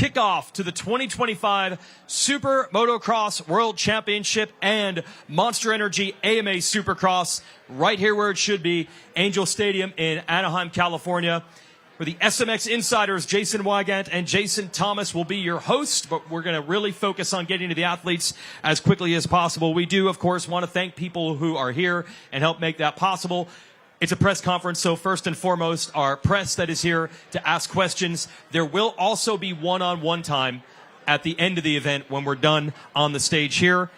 kickoff to the 2025 Super Motocross World Championship and Monster Energy AMA Supercross right here where it should be, Angel Stadium in Anaheim, California. For the SMX Insiders, Jason Wygant and Jason Thomas will be your hosts, but we're going to really focus on getting to the athletes as quickly as possible. We do, of course, want to thank people who are here and help make that possible. It's a press conference, so first and foremost, our press that is here to ask questions. There will also be one-on-one time at the end of the event when we're done on the stage here.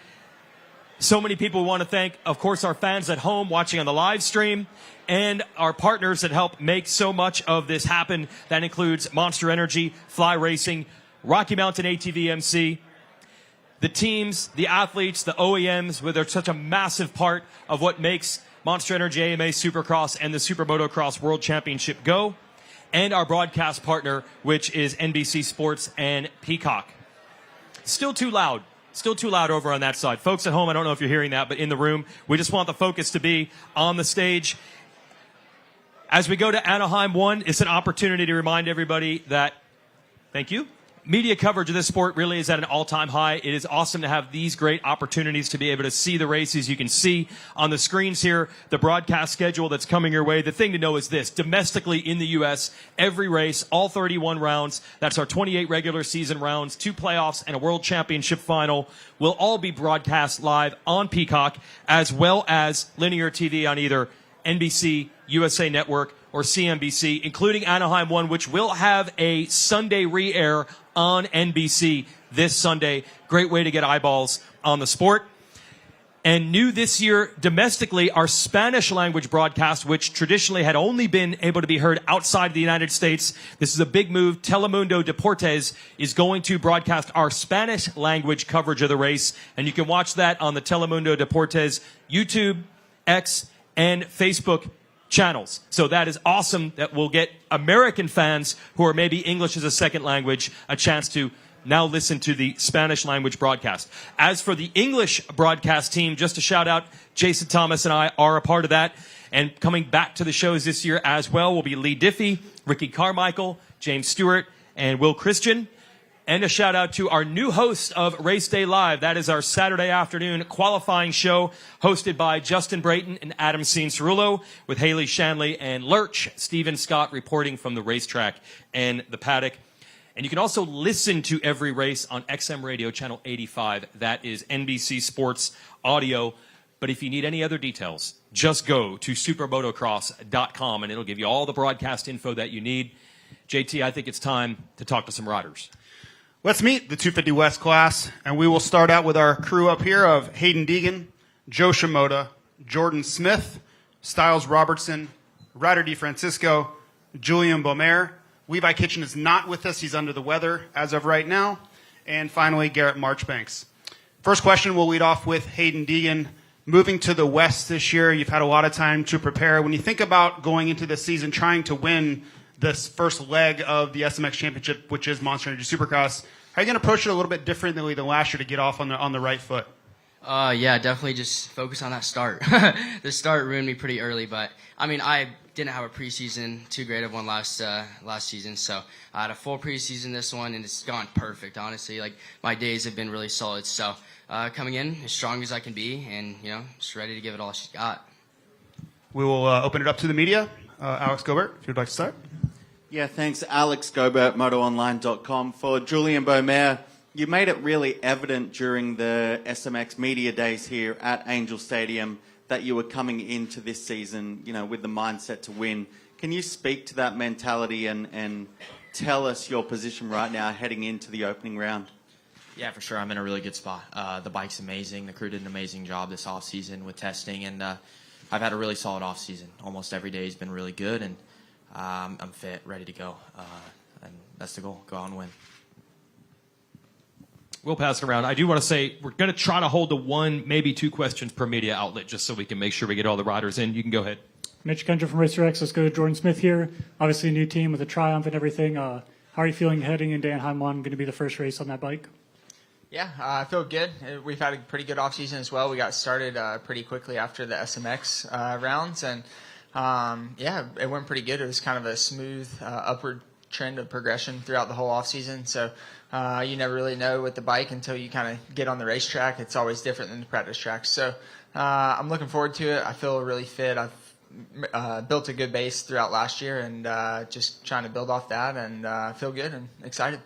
So many people we want to thank, of course, our fans at home watching on the live stream and our partners that help make so much of this happen. That includes Monster Energy, Fly Racing, Rocky Mountain ATV MC, the teams, the athletes, the OEMs, where they're such a massive part of what makes Monster Energy AMA Supercross and the Super Motocross World Championship go, and our broadcast partner, which is NBC Sports and Peacock. Still too loud over on that side. Folks at home, I don't know if you're hearing that, but in the room, we just want the focus to be on the stage. As we go to Anaheim 1, it's an opportunity to remind everybody that, thank you, media coverage of this sport really is at an all-time high. It is awesome to have these great opportunities to be able to see the races. You can see on the screens here the broadcast schedule that's coming your way. The thing to know is this. Domestically in the U.S., every race, all 31 rounds, that's our 28 regular season rounds, 2 playoffs, and a World Championship final, will all be broadcast live on Peacock, as well as linear TV on either NBC, USA Network, or CNBC, including Anaheim 1, which will have a Sunday re-air on NBC this Sunday. Great way to get eyeballs on the sport. And new this year, domestically, our Spanish language broadcast, which traditionally had only been able to be heard outside of the United States. This is a big move. Telemundo Deportes is going to broadcast our Spanish language coverage of the race. And you can watch that on the Telemundo Deportes YouTube, X, and Facebook channels. So that is awesome that we'll get American fans who are maybe English as a second language a chance to now listen to the Spanish language broadcast. As for the English broadcast team, just a shout out, Jason Thomas and I are a part of that. And coming back to the shows this year as well will be Lee Diffie, Ricky Carmichael, James Stewart, and Will Christian. And a shout out to our new host of Race Day Live. That is our Saturday afternoon qualifying show hosted by Justin Brayton and Adam Cianciarulo with Haley Shanley and Lurch. Stephen Scott reporting from the racetrack and the paddock. And you can also listen to every race on XM Radio Channel 85. That is NBC Sports Audio. But if you need any other details, just go to supermotocross.com and it'll give you all the broadcast info that you need. JT, I think it's time to talk to some riders. Let's meet the 250 West class, and we will start out with our crew up here of Hayden Deegan, Joe Shimoda, Jordan Smith, Styles Robertson, Ryder DeFrancisco, Julian Beaumer. Levi Kitchen is not with us. He's under the weather as of right now. And finally, Garrett Marchbanks. First question we'll lead off with Hayden Deegan. Moving to the West this year, you've had a lot of time to prepare. When you think about going into this season trying to win this first leg of the SMX Championship, which is Monster Energy Supercross, how are you going to approach it a little bit differently than last year to get off on the right foot? Yeah, definitely just focus on that start. The start ruined me pretty early, but I mean, I didn't have a preseason too great of one last season, so I had a full preseason this one, and it's gone perfect, honestly. Like, my days have been really solid, so coming in as strong as I can be, and, you know, just ready to give it all she's got. We will open it up to the media. Alex Gobert, if you'd like to start. Yeah, thanks, Alex Gobert, MotoOnline.com. For Julian Beaumer, you made it really evident during the SMX media days here at Angel Stadium that you were coming into this season, you know, with the mindset to win. Can you speak to that mentality and tell us your position right now heading into the opening round? Yeah, for sure. I'm in a really good spot. The bike's amazing. The crew did an amazing job this off-season with testing, and I've had a really solid off-season. Almost every day has been really good, and I'm fit, ready to go, and that's the goal, go out and win. We'll pass it around. I do want to say we're going to try to hold to 1, maybe 2 questions per media outlet just so we can make sure we get all the riders in. You can go ahead. Mitch Kendra from Racer X. Let's go to Jordan Smith here. Obviously a new team with a triumph and everything. How are you feeling heading into Anaheim 1? Going to be the first race on that bike? Yeah, I feel good. We've had a pretty good offseason as well. We got started pretty quickly after the SMX rounds, and yeah, it went pretty good. It was kind of a smooth upward trend of progression throughout the whole off season. So you never really know with the bike until you kind of get on the racetrack. It's always different than the practice track. So I'm looking forward to it. I feel really fit. I've built a good base throughout last year, and just trying to build off that, and feel good and excited.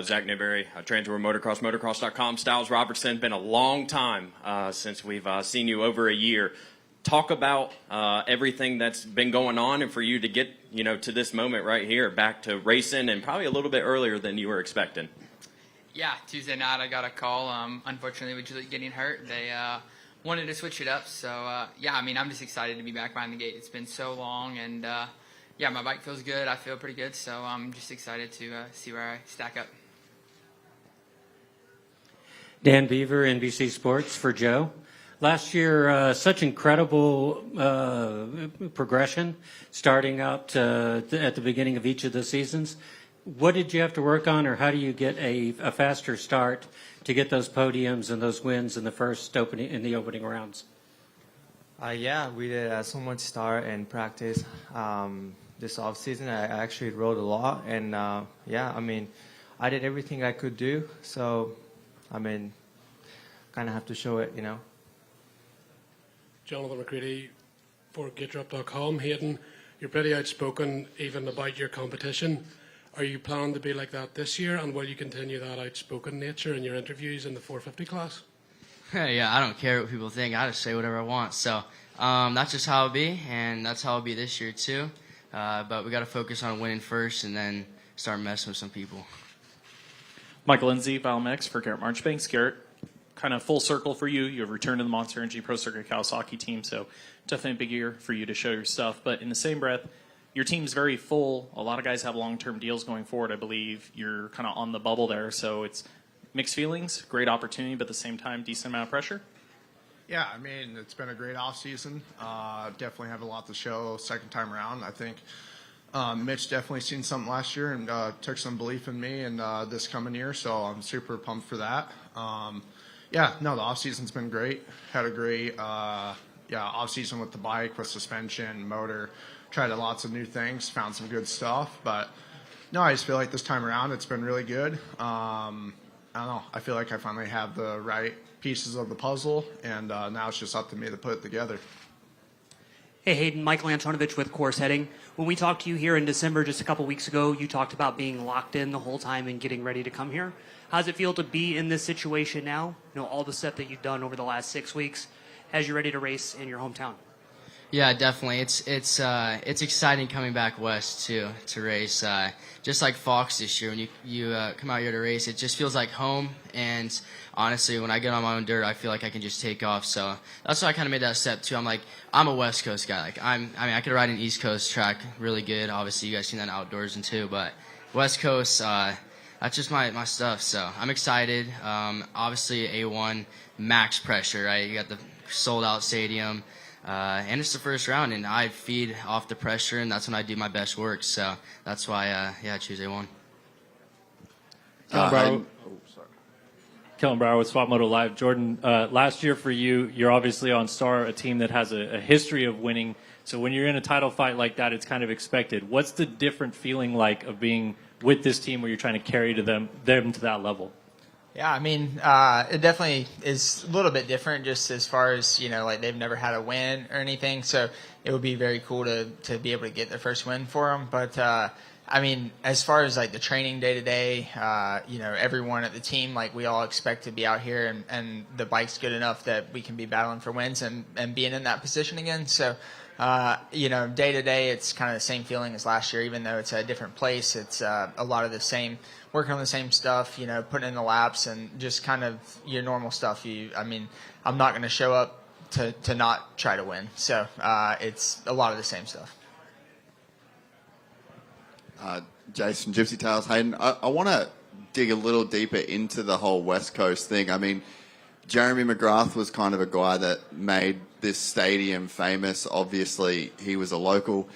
Zach Newberry, Transworld Motocross, motocross.com. Styles Robertson, been a long time since we've seen you, over a year. Talk about everything that's been going on, and for you to get to this moment right here, back to racing, and probably a little bit earlier than you were expecting. Yeah, Tuesday night I got a call. Unfortunately, with Julie getting hurt, they wanted to switch it up. So, yeah, I mean, I'm just excited to be back behind the gate. It's been so long, and yeah, my bike feels good. I feel pretty good, so I'm just excited to see where I stack up. Dan Beaver, NBC Sports, for Joe. Last year, such incredible progression, starting out at the beginning of each of the seasons. What did you have to work on, or how do you get a faster start to get those podiums and those wins in the opening rounds? Yeah, we did so much start and practice this off season. I actually rode a lot, and yeah, I mean, I did everything I could do. So, I mean, kind of have to show it, Jonathan McCready for GateDrop.com. Hayden, you're pretty outspoken even about your competition. Are you planning to be like that this year, and will you continue that outspoken nature in your interviews in the 450 class? Yeah, I don't care what people think. I just say whatever I want. So that's just how it'll be, and that's how it'll be this year too. But we got to focus on winning first, and then start messing with some people. Michael Lindsay, SMX for Garrett Marchbanks. Garrett, kind of full circle for you. You have returned to the Monster Energy Pro Circuit Kawasaki team, so definitely a big year for you to show your stuff. But in the same breath, your team's very full. A lot of guys have long-term deals going forward. I believe you're kind of on the bubble there, so it's mixed feelings, great opportunity, but at the same time, decent amount of pressure. Yeah, I mean, it's been a great offseason. Definitely have a lot to show second time around. I think Mitch definitely seen something last year and took some belief in me and this coming year, so I'm super pumped for that. Yeah, no, the offseason's been great. Had a great offseason with the bike, with suspension, motor. Tried lots of new things, found some good stuff. But, no, I just feel like this time around it's been really good. I don't know. I feel like I finally have the right pieces of the puzzle, and now it's just up to me to put it together. Hey, Hayden, Michael Antonovich with Course Heading. When we talked to you here in December just a couple weeks ago, you talked about being locked in the whole time and getting ready to come here. How does it feel to be in this situation now? All the stuff that you've done over the last 6 weeks as you're ready to race in your hometown. Yeah, definitely. It's exciting coming back west to race. Just like Fox this year, when you come out here to race, it just feels like home. And honestly, when I get on my own dirt, I feel like I can just take off. So that's why I kind of made that step too. I'm like, I'm a West Coast guy. Like I could ride an East Coast track really good. Obviously, you guys seen that outdoors and too. But West Coast, that's just my stuff. So I'm excited. Obviously, A1 max pressure. Right, you got the sold out stadium. And it's the first round, and I feed off the pressure, and that's when I do my best work. So that's why, I choose A1. Kellen Brower with Swap Moto Live. Jordan, last year for you, you're obviously on Star, a team that has a history of winning. So when you're in a title fight like that, it's kind of expected. What's the different feeling like of being with this team where you're trying to carry them to that level? Yeah, I mean, it definitely is a little bit different just as far as, like they've never had a win or anything. So it would be very cool to be able to get their first win for them. But, I mean, as far as like the training day to day, everyone at the team, like we all expect to be out here and the bike's good enough that we can be battling for wins and being in that position again. So, day to day, it's kind of the same feeling as last year, even though it's a different place. It's a lot of the same, working on the same stuff, putting in the laps and just kind of your normal stuff. I'm not going to show up to not try to win. So it's a lot of the same stuff. Jason, Gypsy Tales, Hayden, I want to dig a little deeper into the whole West Coast thing. I mean, Jeremy McGrath was kind of a guy that made this stadium famous. Obviously, he was a local.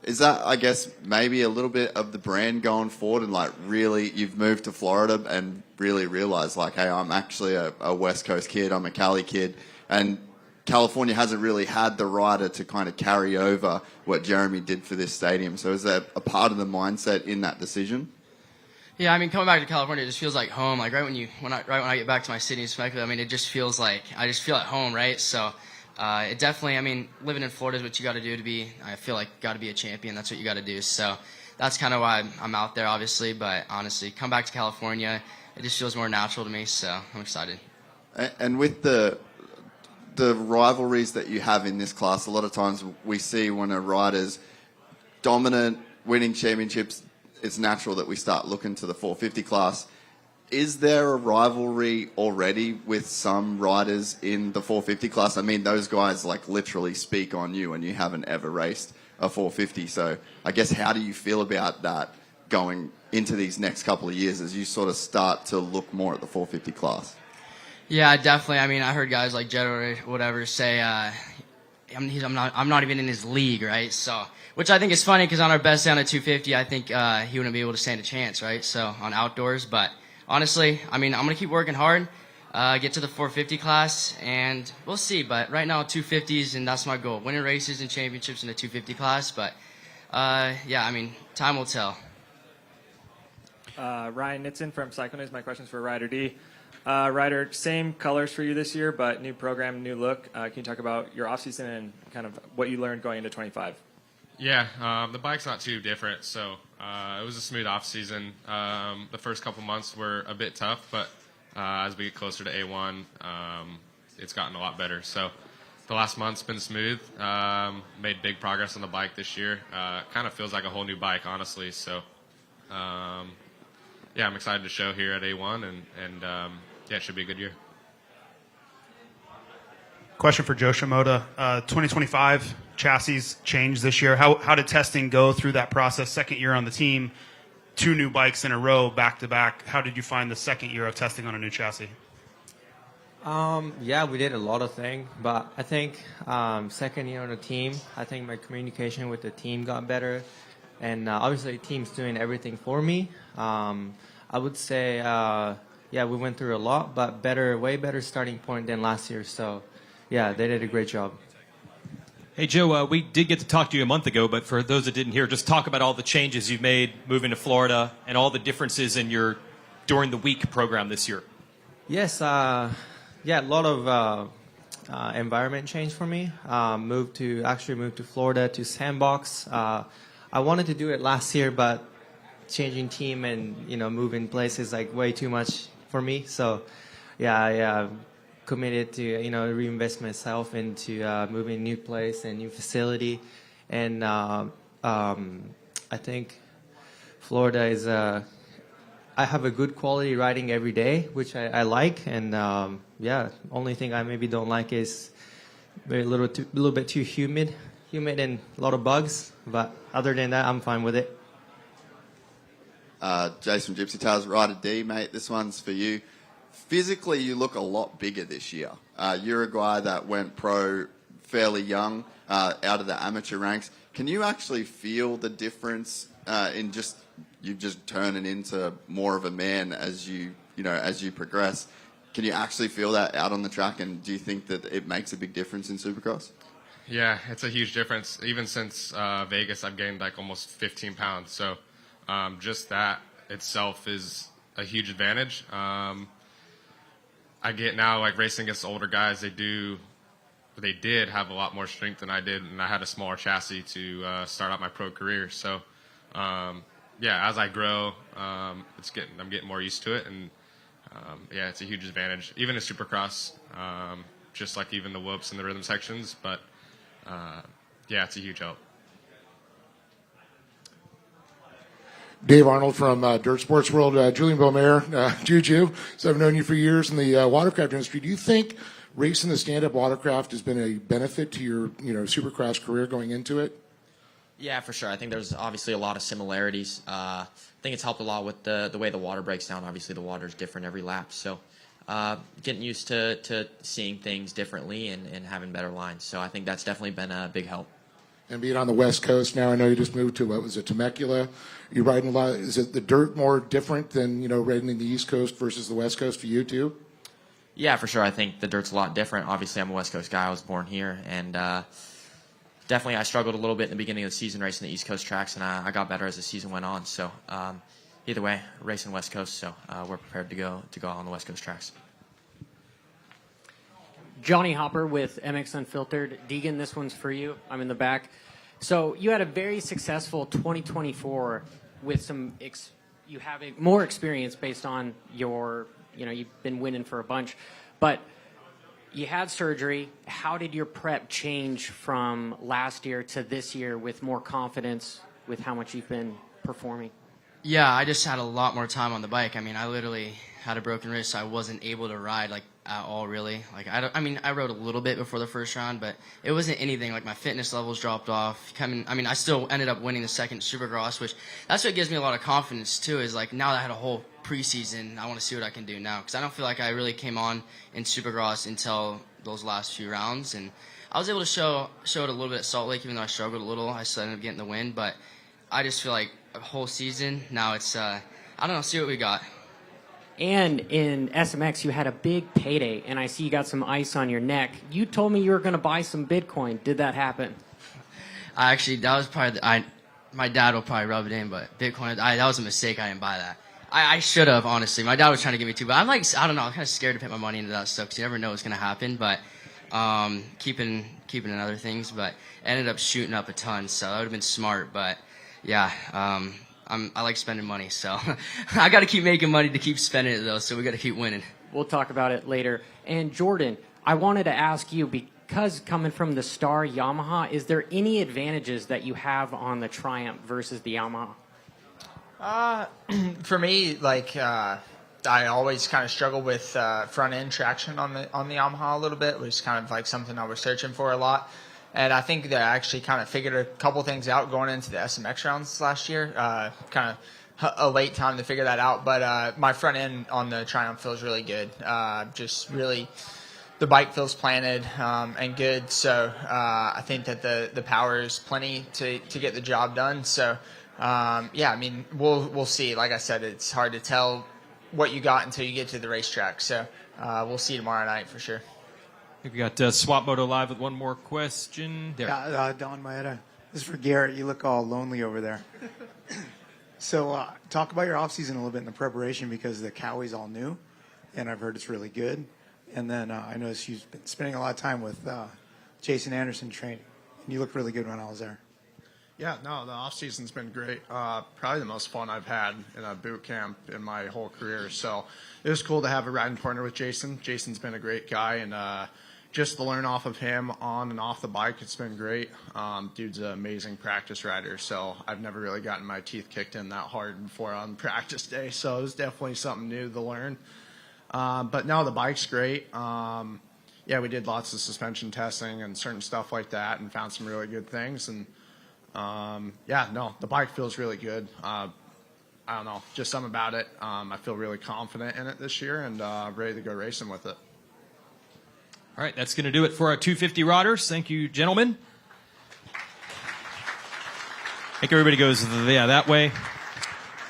Is that, I guess, maybe a little bit of the brand going forward and, like, really you've moved to Florida and really realized, like, hey, I'm actually a West Coast kid, I'm a Cali kid, and California hasn't really had the rider to kind of carry over what Jeremy did for this stadium. So is that a part of the mindset in that decision? Yeah, I mean, coming back to California, it just feels like home. Like right when I get back to my city in Temecula, I mean, it just feels like I just feel at home, right? So it definitely, I mean, living in Florida is what you got to do to be. I feel like got to be a champion. That's what you got to do. So that's kind of why I'm out there, obviously. But honestly, come back to California, it just feels more natural to me. So I'm excited. And with the rivalries that you have in this class, a lot of times we see when a rider's dominant, winning championships, it's natural that we start looking to the 450 class. Is there a rivalry already with some riders in the 450 class? I mean, those guys like literally speak on you, and you haven't ever raced a 450. So I guess how do you feel about that going into these next couple of years as you sort of start to look more at the 450 class? Yeah, definitely. I mean, I heard guys like Jed or whatever say, I'm not even in his league, right? So, which I think is funny because on our best day on a 250, I think he wouldn't be able to stand a chance, right? So on outdoors, but honestly, I mean, I'm gonna keep working hard, get to the 450 class, and we'll see. But right now, 250s, and that's my goal: winning races and championships in the 250 class. But yeah, I mean, time will tell. Ryan Nitzen from Cycle News. My question's for Ryder D. Ryder, same colors for you this year, but new program, new look. Can you talk about your offseason and kind of what you learned going into 25? Yeah, the bike's not too different, so it was a smooth offseason. The first couple months were a bit tough, but as we get closer to A1, it's gotten a lot better. So the last month's been smooth. Made big progress on the bike this year. Kind of feels like a whole new bike, honestly. So yeah, I'm excited to show here at A1, and yeah, it should be a good year. Question for Joe Shimoda. 2025 chassis changed this year. How did testing go through that process? Second year on the team, 2 new bikes in a row, back to back. How did you find the second year of testing on a new chassis? Yeah, we did a lot of things, but I think second year on the team, I think my communication with the team got better, and obviously the team's doing everything for me. I would say, yeah, we went through a lot, but way better starting point than last year. So, yeah, they did a great job. Hey, Joe, we did get to talk to you a month ago, but for those that didn't hear, just talk about all the changes you've made moving to Florida and all the differences in your during the week program this year. Yes, yeah, a lot of environment change for me. Moved to Florida to Sandbox. I wanted to do it last year, but changing team and moving places like way too much for me. So yeah, I committed to reinvest myself into moving new place and new facility, and I think Florida is I have a good quality riding every day, which I like, and yeah, only thing I maybe don't like is a little bit too humid and a lot of bugs, but other than that, I'm fine with it. Jason Gypsy Tales, Ryder D, mate, this one's for you. Physically, you look a lot bigger this year. You're a guy that went pro fairly young, out of the amateur ranks. Can you actually feel the difference in you just turning into more of a man as you progress? Can you actually feel that out on the track, and do you think that it makes a big difference in Supercross? Yeah, it's a huge difference. Even since Vegas, I've gained like almost 15 pounds. So just that itself is a huge advantage. I get now, like, racing against older guys, they did have a lot more strength than I did, and I had a smaller chassis to start out my pro career. So yeah, as I grow, I'm getting more used to it, and yeah, it's a huge advantage, even in Supercross, just like even the whoops and the rhythm sections. But yeah, it's a huge help. Dave Arnold from Dirt Sports World. Julian Beaumaire, Juju. So I've known you for years in the watercraft industry. Do you think racing the stand-up watercraft has been a benefit to your Supercross career going into it? Yeah, for sure. I think there's obviously a lot of similarities. I think it's helped a lot with the way the water breaks down. Obviously, the water is different every lap. So getting used to seeing things differently and having better lines. So I think that's definitely been a big help. And being on the West Coast now, I know you just moved to, what was it, Temecula? You're riding a lot. Is it the dirt more different than, riding in the East Coast versus the West Coast for you, too? Yeah, for sure. I think the dirt's a lot different. Obviously, I'm a West Coast guy. I was born here, and definitely I struggled a little bit in the beginning of the season racing the East Coast tracks, and I got better as the season went on. So either way, racing West Coast, so we're prepared to go on the West Coast tracks. Johnny Hopper with MX Unfiltered. Deegan, this one's for you. I'm in the back. So you had a very successful 2024 with some you have more experience based on your, you've been winning for a bunch, but you had surgery. How did your prep change from last year to this year with more confidence with how much you've been performing? Yeah, I just had a lot more time on the bike. I mean, I literally had a broken wrist, so I wasn't able to ride at all, really. I rode a little bit before the first round, but it wasn't anything. My fitness levels dropped off. I still ended up winning the second Supercross, which that's what gives me a lot of confidence too. Is now that I had a whole preseason, I want to see what I can do now, because I don't feel like I really came on in Supercross until those last few rounds, and I was able to show it a little bit at Salt Lake, even though I struggled a little. I still ended up getting the win, but I just feel like a whole season now. It's I don't know. See what we got. And in SMX, you had a big payday, and I see you got some ice on your neck. You told me you were going to buy some Bitcoin. Did that happen? That was probably my dad will probably rub it in, but Bitcoin, that was a mistake. I didn't buy that. I should have, honestly. My dad was trying to give me too, but I'm I don't know. I'm kind of scared to put my money into that stuff because you never know what's going to happen. But keeping in other things, but ended up shooting up a ton, so that would have been smart. But yeah. I like spending money, so I got to keep making money to keep spending it, though, so we got to keep winning. We'll talk about it later. And Jordan, I wanted to ask you, because coming from the Star Yamaha, is there any advantages that you have on the Triumph versus the Yamaha? For me, I always kind of struggle with front end traction on the Yamaha a little bit, which is kind of something I was searching for a lot. And I think that I actually kind of figured a couple things out going into the SMX rounds last year. Kind of a late time to figure that out. But my front end on the Triumph feels really good. Just really, the bike feels planted and good. So I think that the power is plenty to get the job done. So we'll see. Like I said, it's hard to tell what you got until you get to the racetrack. So we'll see tomorrow night for sure. We got Swap Moto Live with one more question. There. Don Maeda. This is for Garrett. You look all lonely over there. So talk about your offseason a little bit in the preparation, because the Cowie's all new, and I've heard it's really good. And then I noticed you've been spending a lot of time with Jason Anderson training, and you looked really good when I was there. Yeah, no, the off-season's been great. Probably the most fun I've had in a boot camp in my whole career. So it was cool to have a riding partner with Jason. Jason's been a great guy, and just to learn off of him on and off the bike, it's been great. Dude's an amazing practice rider, so I've never really gotten my teeth kicked in that hard before on practice day, so it was definitely something new to learn. But no, the bike's great. We did lots of suspension testing and certain stuff like that and found some really good things. And the bike feels really good. I don't know, just something about it. I feel really confident in it this year and ready to go racing with it. All right, that's going to do it for our 250 riders. Thank you, gentlemen. I think everybody goes that way.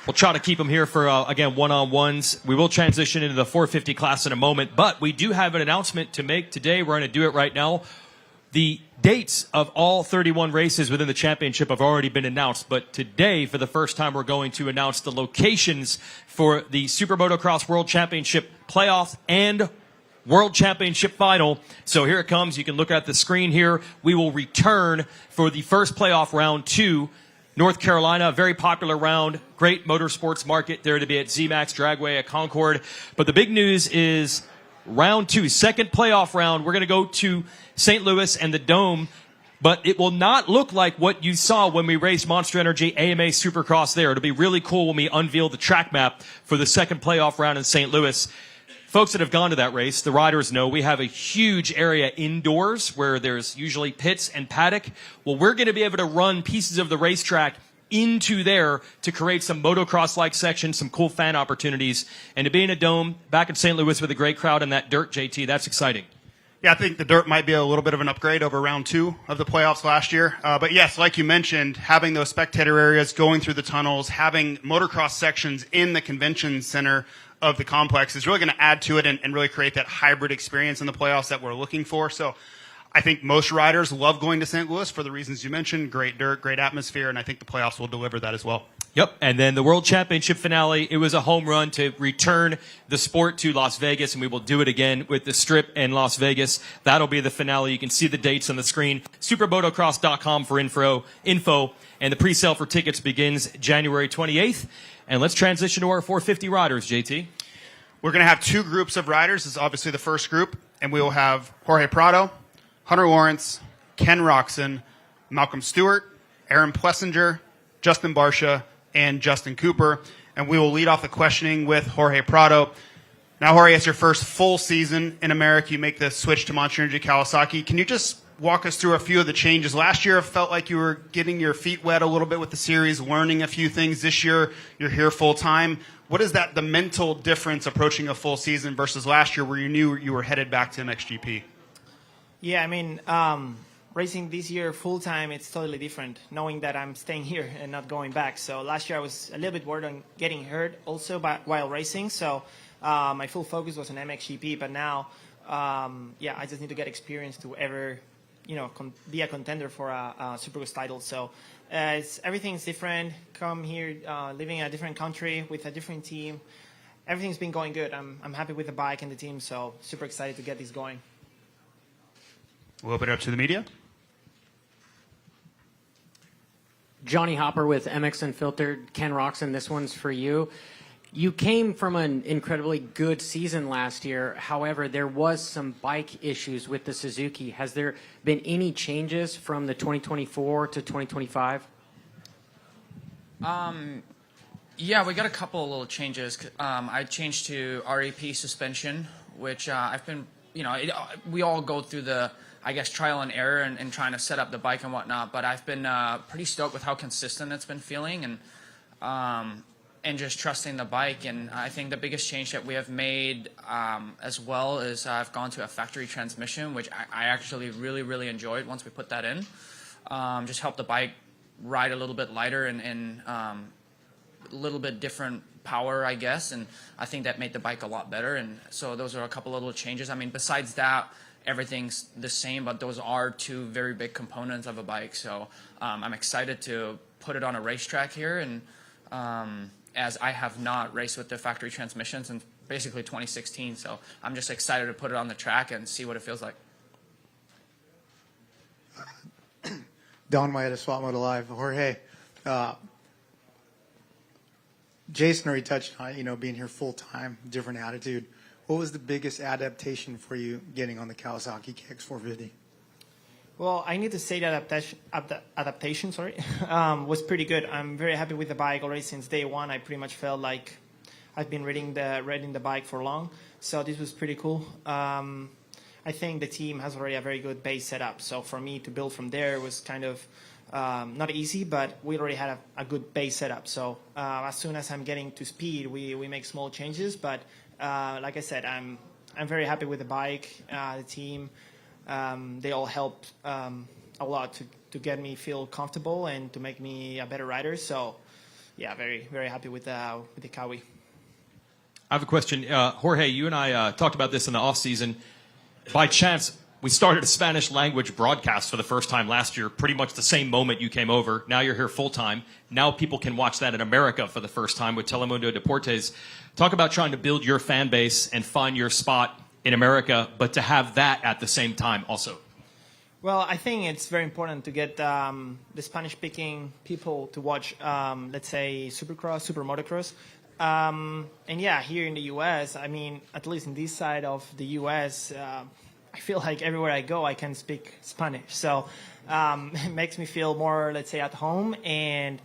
We'll try to keep them here for, again, one-on-ones. We will transition into the 450 class in a moment, but we do have an announcement to make today. We're going to do it right now. The dates of all 31 races within the championship have already been announced, but today, for the first time, we're going to announce the locations for the Super Motocross World Championship playoff and World Championship Final. So here it comes. You can look at the screen here. We will return for the first playoff round to North Carolina, a very popular round, great motorsports market there to be at ZMAX, Dragway, at Concord. But the big news is round 2, second playoff round. We're going to go to St. Louis and the Dome, but it will not look like what you saw when we raced Monster Energy AMA Supercross there. It'll be really cool when we unveil the track map for the second playoff round in St. Louis. Folks that have gone to that race, the riders know we have a huge area indoors where there's usually pits and paddock. Well, we're going to be able to run pieces of the racetrack into there to create some motocross-like sections, some cool fan opportunities. And to be in a dome back in St. Louis with a great crowd and that dirt, JT, that's exciting. Yeah, I think the dirt might be a little bit of an upgrade over round 2 of the playoffs last year. But yes, like you mentioned, having those spectator areas, going through the tunnels, having motocross sections in the convention center of the complex is really going to add to it and really create that hybrid experience in the playoffs that we're looking for. So I think most riders love going to St. Louis for the reasons you mentioned. Great dirt, great atmosphere, and I think the playoffs will deliver that as well. Yep, and then the World Championship finale, it was a home run to return the sport to Las Vegas, and we will do it again with the Strip in Las Vegas. That'll be the finale. You can see the dates on the screen. Supermotocross.com for info, and the pre-sale for tickets begins January 28th. And let's transition to our 450 riders, JT. We're going to have two groups of riders. This is obviously the first group, and we will have Jorge Prado, Hunter Lawrence, Ken Roxon, Malcolm Stewart, Aaron Plessinger, Justin Barsha, and Justin Cooper. And we will lead off the questioning with Jorge Prado. Now, Jorge, it's your first full season in America. You make the switch to Monster Energy Kawasaki. Can you just walk us through a few of the changes? Last year, it felt like you were getting your feet wet a little bit with the series, learning a few things. This year, you're here full time. What is the mental difference approaching a full season versus last year where you knew you were headed back to MXGP? Yeah, I mean, racing this year full time, it's totally different, knowing that I'm staying here and not going back. So last year I was a little bit worried on getting hurt also while racing. So my full focus was on MXGP, but now, I just need to get experience to ever, be a contender for a Supercross title. So everything's different. Come here, living in a different country with a different team. Everything's been going good. I'm happy with the bike and the team, so super excited to get this going. We'll open it up to the media. Johnny Hopper with MX Unfiltered. Ken Roxon, this one's for you. You came from an incredibly good season last year. However, there was some bike issues with the Suzuki. Has there been any changes from the 2024 to 2025? Yeah, we got a couple of little changes. I changed to RAP suspension, which I've been, we all go through the, trial and error and trying to set up the bike and whatnot, but I've been pretty stoked with how consistent it's been feeling and just trusting the bike. And I think the biggest change that we have made as well is I've gone to a factory transmission, which I actually really, really enjoyed once we put that in. Just helped the bike ride a little bit lighter and a little bit different power, I guess, and I think that made the bike a lot better. And so those are a couple of little changes. I mean, besides that, everything's the same, but those are two very big components of a bike. So I'm excited to put it on a racetrack here, and as I have not raced with the factory transmission since basically 2016, so I'm just excited to put it on the track and see what it feels like. Don White at Swap Moto Live. Jorge, Jason already touched on it, being here full time, different attitude. What was the biggest adaptation for you getting on the Kawasaki KX450? Well, I need to say that adaptation was pretty good. I'm very happy with the bike already since day one. I pretty much felt like I've been riding the bike for long, so this was pretty cool. I think the team has already a very good base setup, so for me to build from there was kind of not easy, but we already had a good base setup. So as soon as I'm getting to speed, we make small changes, but like I said, I'm very happy with the bike, the team. They all helped a lot to get me feel comfortable and to make me a better rider. So, yeah, very, very happy with the Kawi. I have a question. Jorge, you and I talked about this in the off-season. By chance, we started a Spanish language broadcast for the first time last year, pretty much the same moment you came over. Now you're here full-time. Now people can watch that in America for the first time with Telemundo Deportes. Talk about trying to build your fan base and find your spot in America, but to have that at the same time also. Well, I think it's very important to get the Spanish-speaking people to watch, let's say, Supercross, Super Motocross. And yeah, here in the U.S., I mean, at least in this side of the U.S., I feel like everywhere I go, I can speak Spanish. So it makes me feel more, let's say, at home. And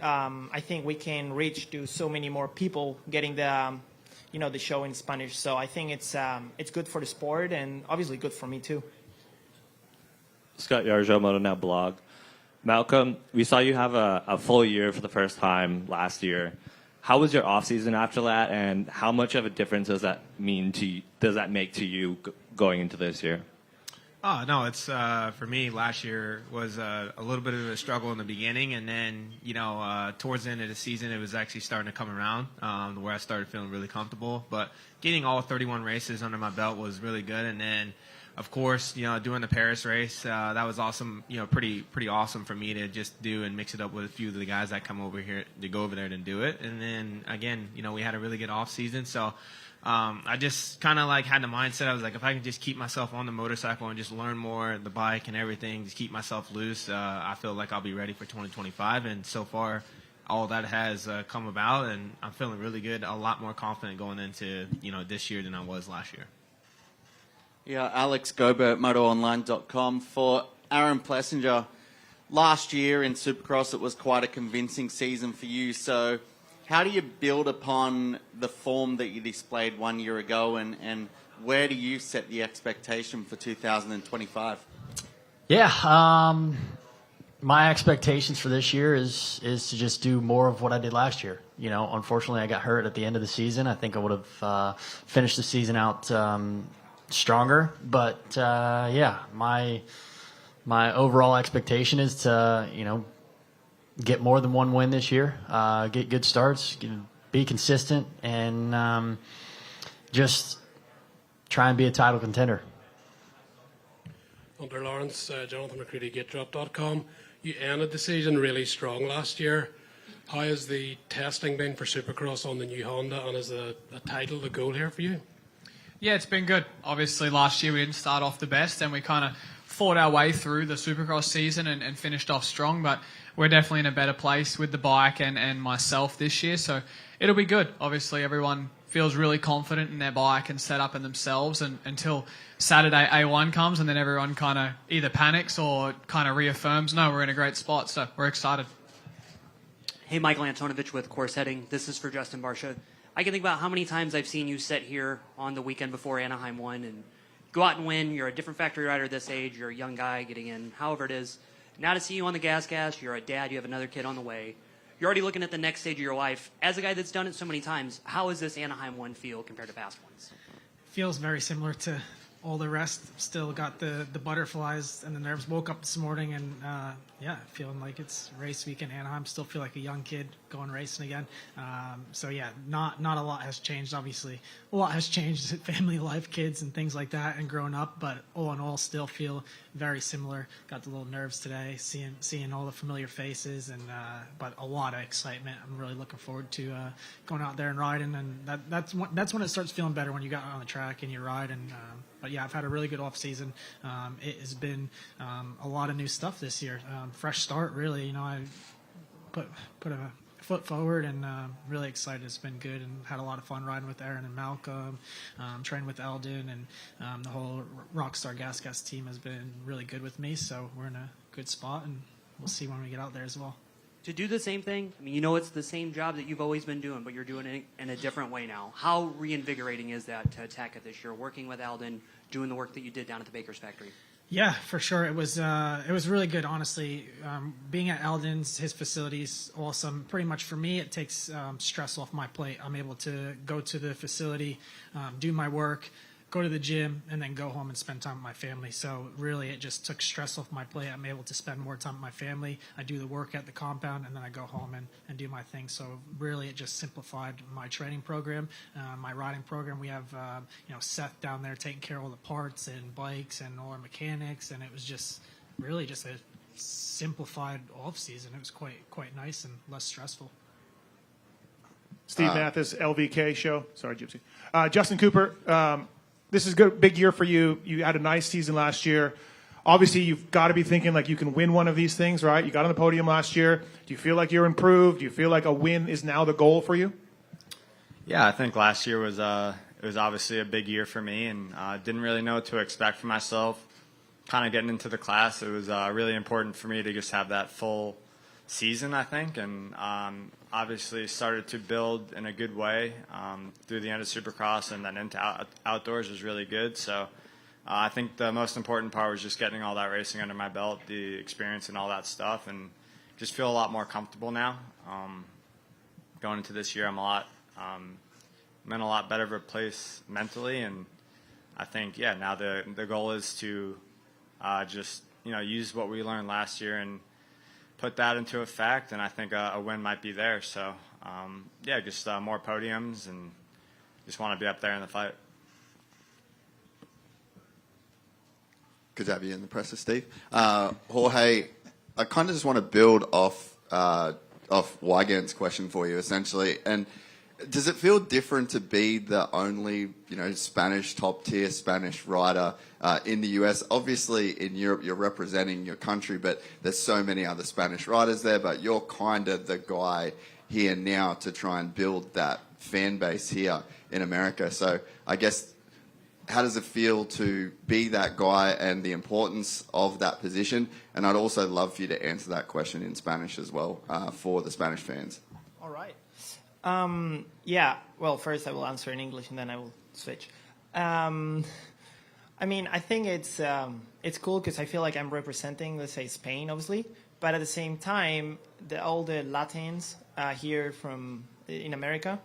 I think we can reach to so many more people getting the show in Spanish. So I think it's good for the sport and obviously good for me too. Scott Yarjo, Moto Now blog. Malcolm, we saw you have a full year for the first time last year. How was your off season after that, and how much of a difference does that make to you going into this year? Oh no, it's for me. Last year was a little bit of a struggle in the beginning, and then towards the end of the season, it was actually starting to come around where I started feeling really comfortable. But getting all 31 races under my belt was really good, and then of course doing the Paris race that was awesome. Pretty awesome for me to just do and mix it up with a few of the guys that come over here to go over there and do it. And then again, we had a really good off season, so. I just kind of had the mindset. I was like, if I can just keep myself on the motorcycle and just learn more the bike and everything, just keep myself loose, I feel like I'll be ready for 2025. And so far, all that has come about, and I'm feeling really good, a lot more confident going into this year than I was last year. Yeah, Alex Gobert, MotoOnline.com. For Aaron Plessinger, last year in Supercross, it was quite a convincing season for you. So how do you build upon the form that you displayed 1 year ago, and where do you set the expectation for 2025? Yeah, my expectations for this year is to just do more of what I did last year. Unfortunately, I got hurt at the end of the season. I think I would have finished the season out stronger. But, yeah, my overall expectation is to, get more than one win this year, get good starts, be consistent, and just try and be a title contender. Under Lawrence, Jonathan McCready, GetDrop.com. You ended the season really strong last year. How has the testing been for Supercross on the new Honda, and is a title the goal here for you? Yeah, it's been good. Obviously, last year we didn't start off the best, and we kind of fought our way through the Supercross season and finished off strong, but we're definitely in a better place with the bike and myself this year, so it'll be good. Obviously, everyone feels really confident in their bike and set up in themselves, and until Saturday A1 comes, and then everyone kind of either panics or kind of reaffirms, no, we're in a great spot, so we're excited. Hey, Michael Antonovich with Course Heading. This is for Justin Barsha. I can think about how many times I've seen you sit here on the weekend before Anaheim 1 and go out and win. You're a different factory rider this age. You're a young guy getting in, however it is. Now to see you on the gas, you're a dad, you have another kid on the way. You're already looking at the next stage of your life. As a guy that's done it so many times, how does this Anaheim 1 feel compared to past ones? Feels very similar to all the rest. Still got the butterflies and the nerves. Woke up this morning and, feeling like it's race week in Anaheim. Still feel like a young kid going racing again. Not a lot has changed, obviously. A lot has changed, family life, kids, and things like that, and growing up. But all in all, still feel very similar. Got the little nerves today, seeing all the familiar faces, and but a lot of excitement. I'm really looking forward to going out there and riding, and that's when it starts feeling better, when you got on the track and you ride. And but yeah, I've had a really good off season. It has been a lot of new stuff this year. Fresh start, really. I put a foot forward, and really excited. It's been good, and had a lot of fun riding with Aaron and Malcolm, trained with Eldon, and the whole Rockstar Gas team has been really good with me. So we're in a good spot, and we'll see when we get out there as well. To do the same thing, it's the same job that you've always been doing, but you're doing it in a different way now. How reinvigorating is that to attack it this year, working with Eldon, doing the work that you did down at the Baker's factory? Yeah, for sure. It was really good, honestly. Being at Eldon's, his facility's awesome. Pretty much for me, it takes stress off my plate. I'm able to go to the facility, do my work, go to the gym, and then go home and spend time with my family. So really, it just took stress off my plate. I'm able to spend more time with my family. I do the work at the compound, and then I go home and do my thing. So really, it just simplified my training program, my riding program. We have Seth down there taking care of all the parts and bikes and all our mechanics, and it was just really just a simplified off season. It was quite nice and less stressful. Steve Mathis, LVK show. Sorry, Gypsy. Justin Cooper. This is a good, big year for you. You had a nice season last year. Obviously, you've got to be thinking like you can win one of these things, right? You got on the podium last year. Do you feel like you're improved? Do you feel like a win is now the goal for you? Yeah, I think last year was it was obviously a big year for me, and didn't really know what to expect for myself. Kind of getting into the class, it was really important for me to just have that full season, I think, and obviously started to build in a good way through the end of Supercross, and then into outdoors was really good. So I think the most important part was just getting all that racing under my belt, the experience and all that stuff, and just feel a lot more comfortable now. Going into this year, I'm in a lot better of a place mentally, and I think, now the goal is to just use what we learned last year and put that into effect. And I think a win might be there. So just more podiums and just want to be up there in the fight. Good to have you in the presser, Steve. Jorge, I kind of just want to build off Weigan's question for you, essentially. And does it feel different to be the only, Spanish top-tier Spanish rider in the US? Obviously, in Europe, you're representing your country, but there's so many other Spanish riders there, but you're kind of the guy here now to try and build that fan base here in America. So I guess, how does it feel to be that guy and the importance of that position? And I'd also love for you to answer that question in Spanish as well for the Spanish fans. All right. Well, first I will answer in English and then I will switch. I think it's cool because I feel like I'm representing, let's say, Spain, obviously. But at the same time, all the Latins here in America,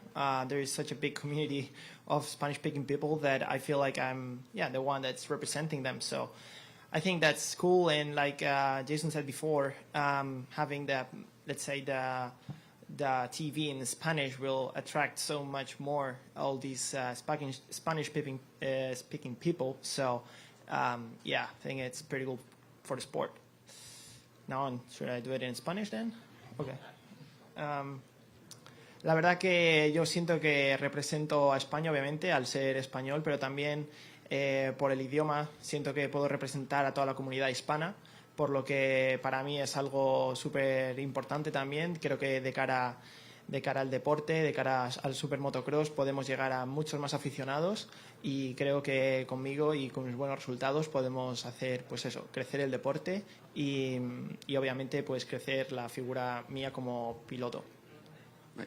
there is such a big community of Spanish-speaking people that I feel like I'm, the one that's representing them. So I think that's cool. And like Jason said before, having the TV in Spanish will attract so much more all these Spanish-speaking people. So I think it's pretty cool for the sport. Now, should I do it in Spanish then? Okay. La verdad que yo siento que represento a España, obviamente, al ser español, pero también por el idioma siento que puedo representar a toda la comunidad hispana, por lo que para mí es algo súper importante también. Creo que de cara al deporte, de cara al supermotocross, podemos llegar a muchos más aficionados y creo que conmigo y con mis buenos resultados podemos hacer, pues eso, crecer el deporte y obviamente pues crecer la figura mía como piloto.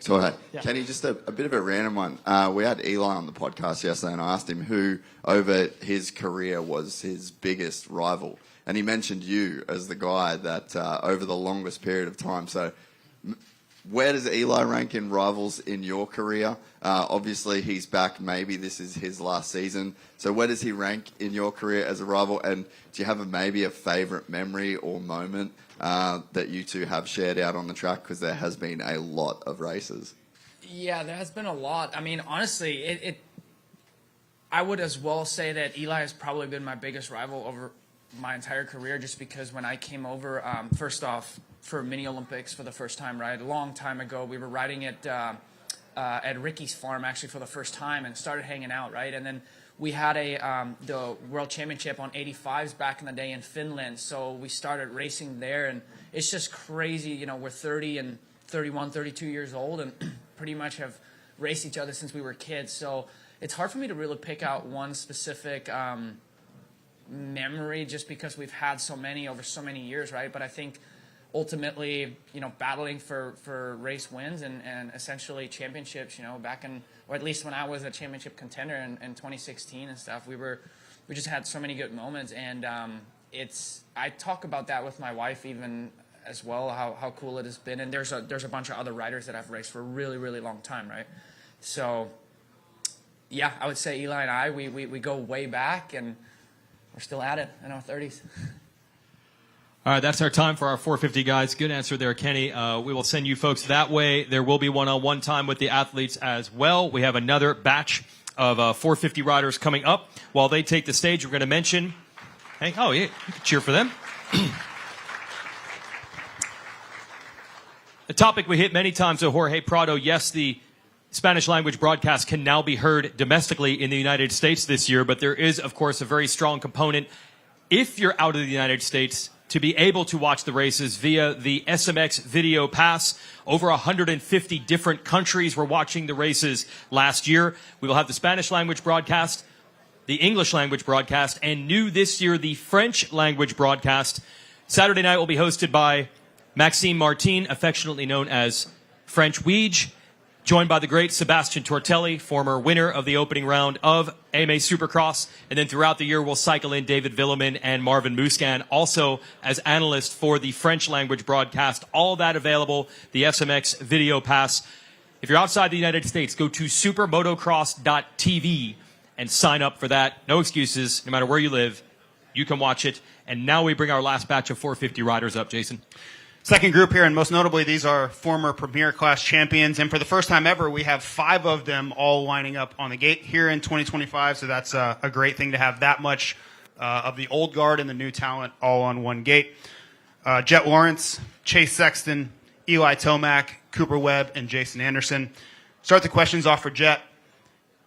So, Yeah. Kenny, just a bit of a random one. We had Eli on the podcast yesterday, and I asked him who, over his career, was his biggest rival. And he mentioned you as the guy that over the longest period of time. So where does Eli rank in rivals in your career? Obviously, he's back. Maybe this is his last season. So where does he rank in your career as a rival? And do you have maybe a favourite memory or moment that you two have shared out on the track? Because there has been a lot of races. Yeah, there has been a lot. I mean, honestly, I would as well say that Eli has probably been my biggest rival over my entire career, just because when I came over, first off, for Mini Olympics for the first time, right, a long time ago, we were riding at Ricky's farm actually for the first time and started hanging out, right, and then we had the World Championship on 85s back in the day in Finland, so we started racing there, and it's just crazy, we're 30 and 31, 32 years old and pretty much have raced each other since we were kids, so it's hard for me to really pick out one specific memory just because we've had so many over so many years, right? But I think ultimately, battling for race wins and essentially championships, back in, or at least when I was a championship contender in 2016 and stuff, we just had so many good moments. And I talk about that with my wife even as well, how cool it has been. And there's a bunch of other riders that I've raced for a really, really long time, right? So yeah, I would say Eli and I, we go way back and we're still at it in our 30s. All right, that's our time for our 450 guys. Good answer there, Kenny. We will send you folks that way. There will be one-on-one time with the athletes as well. We have another batch of 450 riders coming up. While they take the stage, we're going to mention... Hey, oh, yeah, you can cheer for them. A topic we hit many times with Jorge Prado. Yes, the Spanish language broadcast can now be heard domestically in the United States this year, but there is, of course, a very strong component if you're out of the United States to be able to watch the races via the SMX Video Pass. Over 150 different countries were watching the races last year. We will have the Spanish language broadcast, the English language broadcast, and new this year, the French language broadcast. Saturday night will be hosted by Maxime Martin, affectionately known as French Weege, joined by the great Sebastian Tortelli, former winner of the opening round of AMA Supercross. And then throughout the year, we'll cycle in David Villemin and Marvin Muscan, also as analysts for the French language broadcast. All that available, the SMX Video Pass. If you're outside the United States, go to supermotocross.tv and sign up for that. No excuses, no matter where you live. You can watch it. And now we bring our last batch of 450 riders up, Jason. Second group here, and most notably, these are former Premier Class champions. And for the first time ever, we have 5 of them all lining up on the gate here in 2025. So that's a great thing to have that much of the old guard and the new talent all on one gate. Jet Lawrence, Chase Sexton, Eli Tomac, Cooper Webb, and Jason Anderson. Start the questions off for Jet.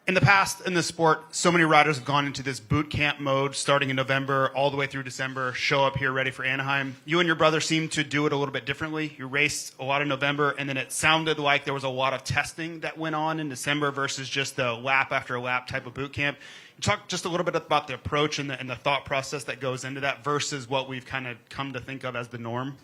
In the past, in this sport, so many riders have gone into this boot camp mode starting in November all the way through December, show up here ready for Anaheim. You and your brother seem to do it a little bit differently. You raced a lot in November, and then it sounded like there was a lot of testing that went on in December versus just the lap after lap type of boot camp. Talk just a little bit about the approach and the thought process that goes into that versus what we've kind of come to think of as the norm.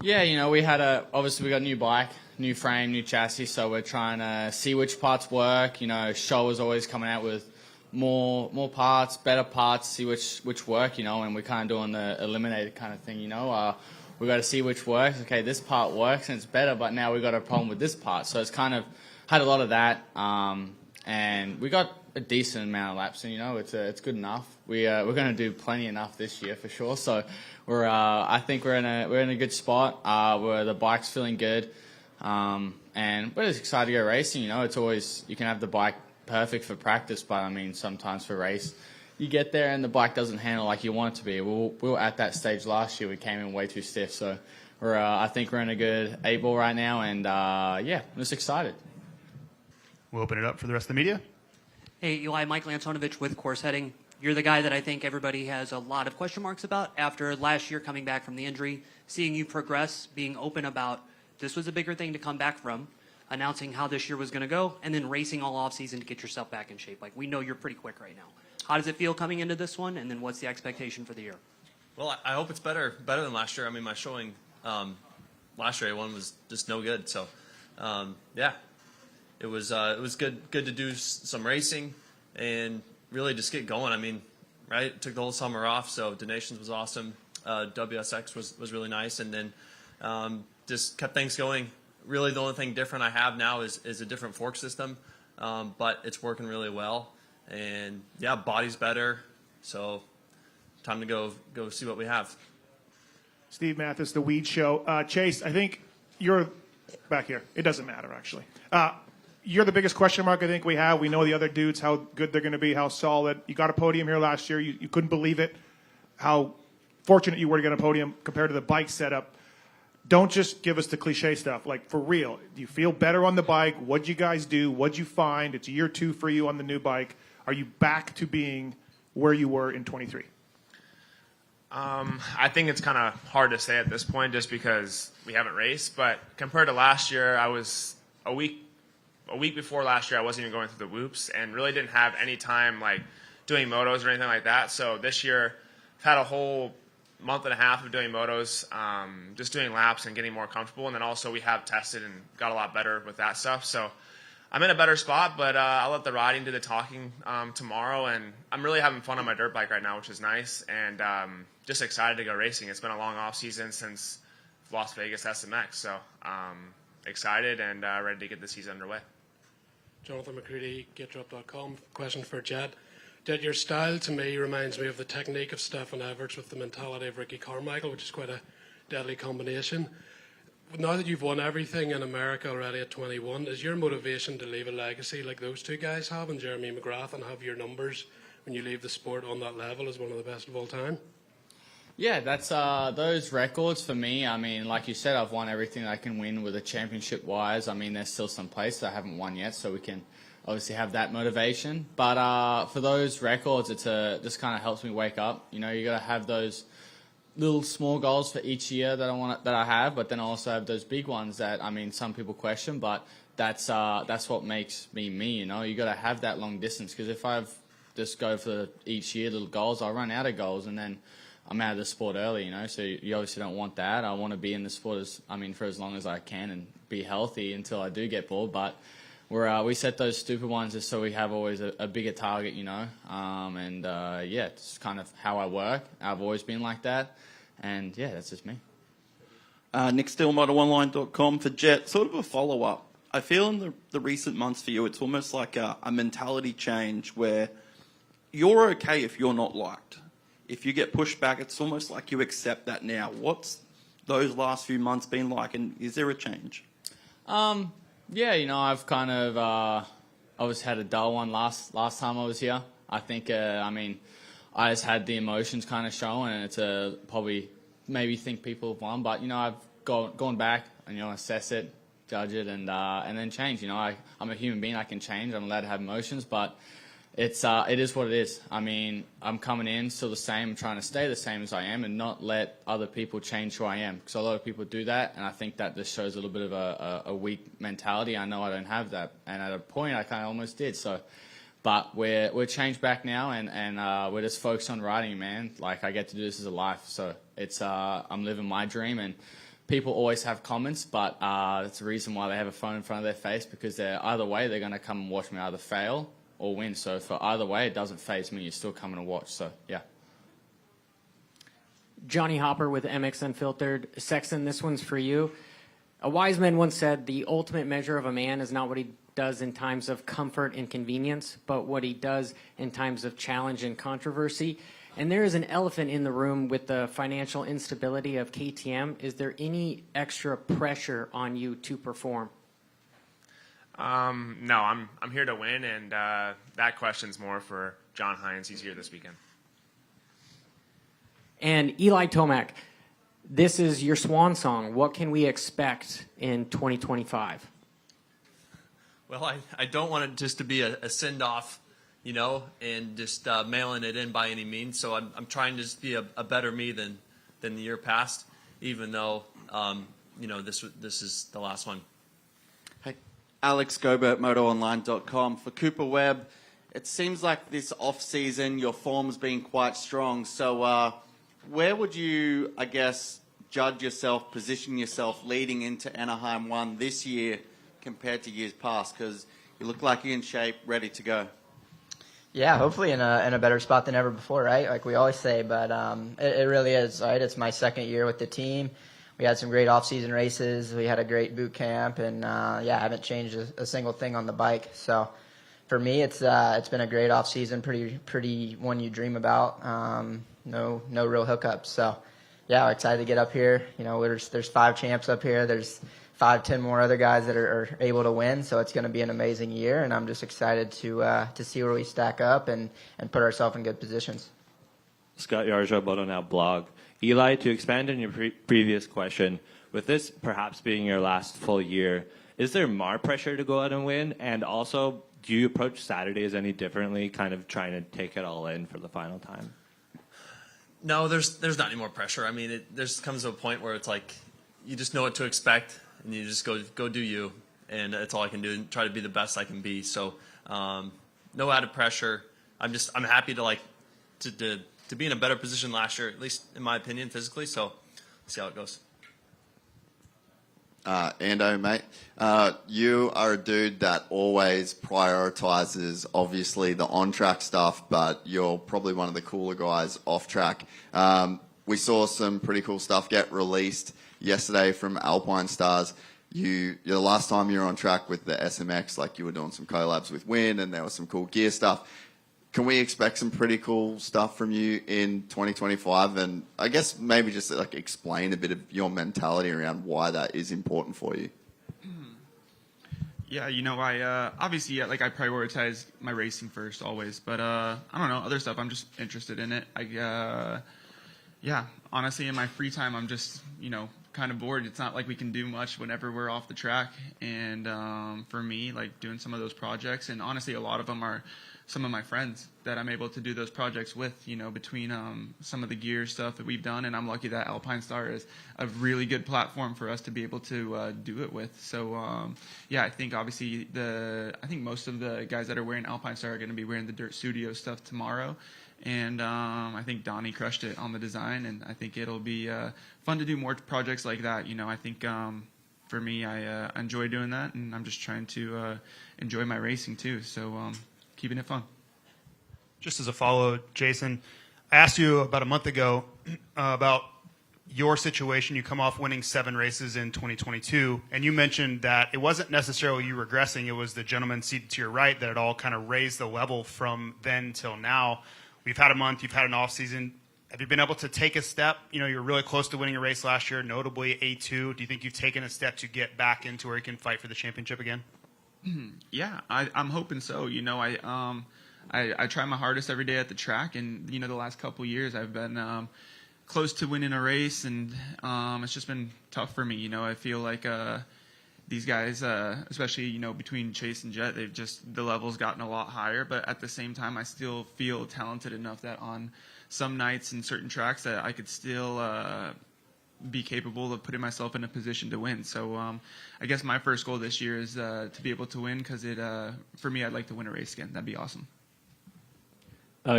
Yeah, obviously we got a new bike, new frame, new chassis, so we're trying to see which parts work. Show is always coming out with more parts, better parts, see which work, and we're kind of doing the eliminated kind of thing, we got to see which works. Okay, this part works and it's better, but now we got a problem with this part. So it's kind of had a lot of that, and we got a decent amount of laps, and it's good enough. We're going to do plenty enough this year for sure. So I think we're in a good spot. Where the bike's feeling good, and we're just excited to go racing. It's always you can have the bike perfect for practice, but sometimes for race, you get there and the bike doesn't handle like you want it to be. We were at that stage last year. We came in way too stiff, so I think we're in a good 8-ball right now, and I'm just excited. We'll open it up for the rest of the media. Hey, Eli, Mike Lantonovich with Course Heading. You're the guy that I think everybody has a lot of question marks about after last year coming back from the injury, seeing you progress, being open about this was a bigger thing to come back from, announcing how this year was going to go, and then racing all offseason to get yourself back in shape. Like, we know you're pretty quick right now. How does it feel coming into this one, and then what's the expectation for the year? Well, I hope it's better than last year. My showing last year, A1 was just no good. So, it was good to do some racing and really just get going. Right? Took the whole summer off, so Donations was awesome. WSX was really nice, and then just kept things going. Really, the only thing different I have now is a different fork system, but it's working really well. And body's better, so time to go see what we have. Steve Mathis, The Weed Show. Chase, I think you're back here. It doesn't matter, actually. You're the biggest question mark I think we have. We know the other dudes, how good they're going to be, how solid. You got a podium here last year. You couldn't believe it, how fortunate you were to get a podium compared to the bike setup. Don't just give us the cliche stuff. Like, for real, do you feel better on the bike? What'd you guys do? What'd you find? It's year 2 for you on the new bike. Are you back to being where you were in 23? I think it's kind of hard to say at this point just because we haven't raced. But compared to last year, I was a week before last year, I wasn't even going through the whoops and really didn't have any time like doing motos or anything like that. So this year, I've had a whole month and a half of doing motos, just doing laps and getting more comfortable. And then also we have tested and got a lot better with that stuff. So I'm in a better spot, but I'll let the riding do the talking tomorrow. And I'm really having fun on my dirt bike right now, which is nice. And just excited to go racing. It's been a long off season since Las Vegas SMX. So excited and ready to get the season underway. Jonathan McCready, GetDrop.com. Question for Jed. Jed, your style to me reminds me of the technique of Stefan Everts with the mentality of Ricky Carmichael, which is quite a deadly combination. Now that you've won everything in America already at 21, is your motivation to leave a legacy like those two guys have and Jeremy McGrath and have your numbers when you leave the sport on that level as one of the best of all time? Yeah, that's those records for me. Like you said, I've won everything I can win with a championship-wise. There's still some places I haven't won yet, so we can obviously have that motivation. But for those records, just kind of helps me wake up. You got to have those little small goals for each year that I have, but then I also have those big ones that some people question, but that's what makes me me. You got to have that long distance, because if I just go for each year little goals, I'll run out of goals and then I'm out of the sport early, so you obviously don't want that. I want to be in the sport for as long as I can and be healthy until I do get bored. But we set those stupid ones just so we have always a bigger target, it's kind of how I work. I've always been like that, and that's just me. Nick Steele, MotoOnline.com for Jet. Sort of a follow-up. I feel in the recent months for you, it's almost like a mentality change where you're okay if you're not liked. if you get pushed back, it's almost like you accept that now. What's those last few months been like, and is there a change? Yeah, I've kind of I always had a dull one last time I was here. I think, I just had the emotions kind of showing, and it's probably maybe think people have won, but I've gone back and assess it, judge it, and then change. I'm a human being; I can change. I'm allowed to have emotions, but it is what it is. I'm coming in still the same, trying to stay the same as I am, and not let other people change who I am. Because a lot of people do that, and I think that just shows a little bit of a weak mentality. I know I don't have that, and at a point I kind of almost did. So, but we're changed back now, and we're just focused on riding, man. Like, I get to do this as a life, so it's I'm living my dream. And people always have comments, but that's the reason why they have a phone in front of their face, because either way they're going to come and watch me either fail or win. So for either way, it doesn't faze me. You're still coming to watch. So, yeah. Johnny Hopper with MX Unfiltered. Sexton, this one's for you. A wise man once said, the ultimate measure of a man is not what he does in times of comfort and convenience, but what he does in times of challenge and controversy. And there is an elephant in the room with the financial instability of KTM. Is there any extra pressure on you to perform? No, I'm here to win, and that question's more for John Hines. He's here this weekend. And Eli Tomac, this is your swan song. What can we expect in 2025? Well, I don't want it just to be a send-off, and just mailing it in by any means. So I'm trying to just be a better me than the year past, even though, this is the last one. Hey, Alex Gobert, MotoOnline.com. For Cooper Webb, it seems like this off-season your form's been quite strong. So where would you, I guess, judge yourself, position yourself leading into Anaheim 1 this year compared to years past? Because you look like you're in shape, ready to go. Yeah, hopefully in a better spot than ever before, right? Like we always say, but it really is, right? It's my second year with the team. We had some great off-season races. We had a great boot camp, and I haven't changed a single thing on the bike. So for me, it's been a great off-season, pretty one you dream about. No real hookups. So yeah, we're excited to get up here. There's 5 champs up here. There's 5-10 more other guys that are able to win. So it's going to be an amazing year, and I'm just excited to see where we stack up and put ourselves in good positions. Scott Yarja, Moto Now blog. Eli, to expand on your previous question, with this perhaps being your last full year, is there more pressure to go out and win? And also, do you approach Saturdays any differently, kind of trying to take it all in for the final time? No, there's not any more pressure. There's comes to a point where it's like you just know what to expect, and you just go do you, and that's all I can do, and try to be the best I can be. So no added pressure. I'm happy to be in a better position last year, at least in my opinion, physically. So see how it goes. Ando, mate, you are a dude that always prioritizes, obviously, the on-track stuff, but you're probably one of the cooler guys off-track. We saw some pretty cool stuff get released yesterday from Alpine Stars. The last time you were on track with the SMX, like you were doing some collabs with Win, and there was some cool gear stuff. Can we expect some pretty cool stuff from you in 2025? And I guess maybe just explain a bit of your mentality around why that is important for you. Yeah, I obviously, I prioritize my racing first always, but I don't know, other stuff, I'm just interested in it. Honestly, in my free time, I'm just, kind of bored. It's not like we can do much whenever we're off the track. And for me, doing some of those projects, and honestly, a lot of them are some of my friends that I'm able to do those projects with, between some of the gear stuff that we've done. And I'm lucky that Alpine Star is a really good platform for us to be able to do it with. So, I think obviously I think most of the guys that are wearing Alpine Star are going to be wearing the Dirt Studio stuff tomorrow. And I think Donnie crushed it on the design, and I think it'll be fun to do more projects like that. I think for me, I enjoy doing that, and I'm just trying to enjoy my racing too. So keeping it fun. Just as a follow, Jason, I asked you about a month ago about your situation. You come off winning 7 races in 2022, and you mentioned that it wasn't necessarily you regressing. It was the gentleman seated to your right that it all kind of raised the level from then till now. We've had a month. You've had an off season. have you been able to take a step? You know, you're really close to winning a race last year, notably A2. Do you think you've taken a step to get back into where you can fight for the championship again? Yeah, I'm hoping so. You know, I try my hardest every day at the track, and you know, the last couple years I've been close to winning a race, and it's just been tough for me. You know, I feel like these guys, especially, you know, between Chase and Jet, the level's gotten a lot higher, but at the same time, I still feel talented enough that on some nights and certain tracks that I could still be capable of putting myself in a position to win. So I guess my first goal this year is to be able to win, because for me, I'd like to win a race again. That'd be awesome.